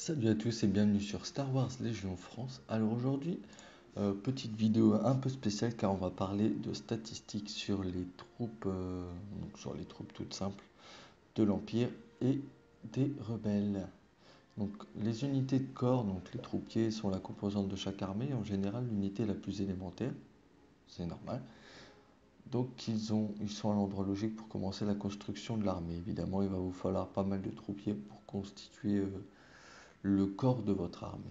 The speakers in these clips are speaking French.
Salut à tous et bienvenue sur Star Wars Légion France. Alors aujourd'hui, petite vidéo un peu spéciale car on va parler de statistiques sur les troupes, sur les troupes toutes simples de l'Empire et des rebelles. Donc les unités de corps, donc les troupiers sont la composante de chaque armée, en général l'unité la plus élémentaire, c'est normal. Donc ils sont à l'endroit logique pour commencer la construction de l'armée. Évidemment, il va vous falloir pas mal de troupiers pour constituer le corps de votre armée.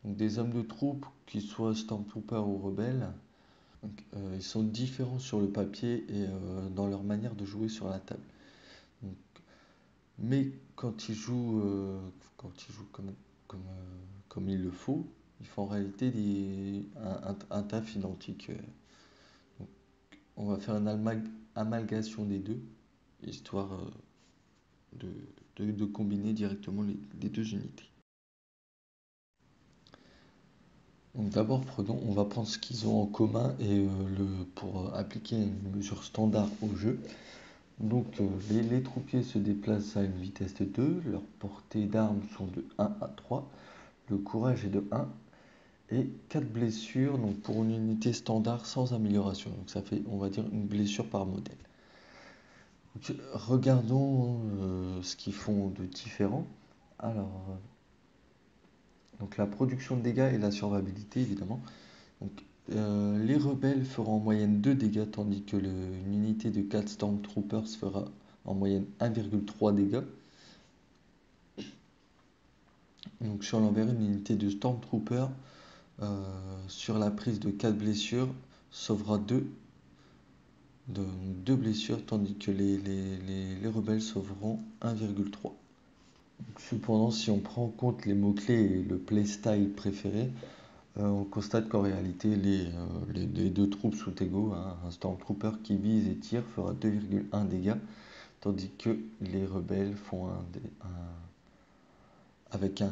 Donc des hommes de troupe, qu'ils soient Stormtroopers ou rebelles, ils sont différents sur le papier et dans leur manière de jouer sur la table. Donc, mais quand ils jouent comme il le faut, ils font en réalité un taf identique. Donc, on va faire une amalgation des deux, histoire de combiner directement les deux unités. Donc d'abord, on va prendre ce qu'ils ont en commun et pour appliquer une mesure standard au jeu. Donc les troupiers se déplacent à une vitesse de 2, leur portée d'armes sont de 1 à 3, le courage est de 1 et 4 blessures donc pour une unité standard sans amélioration. Donc ça fait, on va dire, une blessure par modèle. Donc, regardons ce qu'ils font de différent. Alors, donc la production de dégâts et la survivabilité évidemment. Donc, les rebelles feront en moyenne 2 dégâts, tandis que une unité de 4 Stormtroopers fera en moyenne 1,3 dégâts. Donc sur l'envers, une unité de Stormtroopers sur la prise de 4 blessures sauvera 2 blessures, tandis que les rebelles sauveront 1,3. Cependant, si on prend en compte les mots-clés et le playstyle préféré, on constate qu'en réalité, les deux troupes sont égaux, hein. Un Stormtrooper qui vise et tire fera 2,1 dégâts, tandis que les rebelles font avec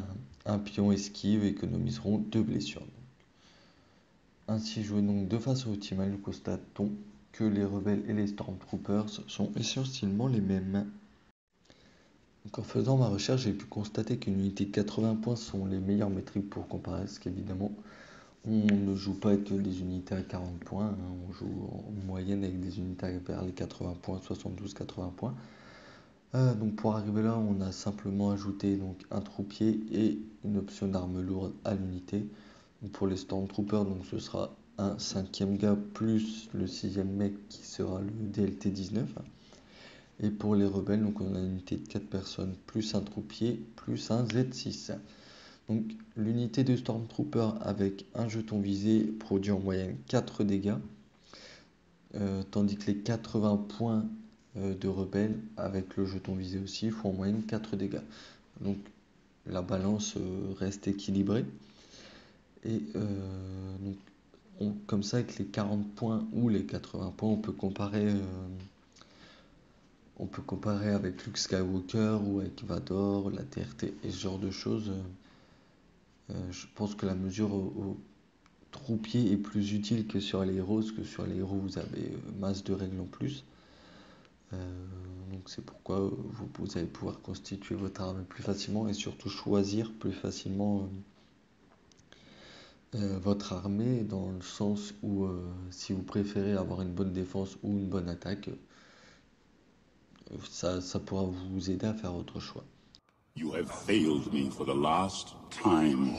un pion esquive économiseront 2 blessures. Ainsi joué donc de façon optimale, nous constatons que les rebelles et les Stormtroopers sont essentiellement les mêmes. Donc en faisant ma recherche, j'ai pu constater qu'une unité de 80 points sont les meilleures métriques pour comparer, ce qu'évidemment on ne joue pas avec des unités à 40 points, hein. On joue en moyenne avec des unités vers les 80 points, 72-80 points. Donc pour arriver là, on a simplement ajouté donc un troupier et une option d'arme lourde à l'unité. Pour les Stormtroopers, donc ce sera un 5e gars plus le 6e mec qui sera le DLT-19. Et pour les rebelles, donc on a une unité de 4 personnes plus un troupier plus un Z6. Donc l'unité de Stormtrooper avec un jeton visé produit en moyenne 4 dégâts, tandis que les 80 points de rebelles avec le jeton visé aussi font en moyenne 4 dégâts. Donc la balance reste équilibrée. Et comme ça, avec les 40 points ou les 80 points, on peut comparer avec Luke Skywalker ou avec Vador, la TRT et ce genre de choses. Je pense que la mesure au troupier est plus utile que sur les héros, parce que sur les héros vous avez masse de règles en plus. Donc c'est pourquoi vous allez pouvoir constituer votre armée plus facilement et surtout choisir plus facilement votre armée, dans le sens où si vous préférez avoir une bonne défense ou une bonne attaque, ça pourra vous aider à faire votre choix. You have failed me for the last time.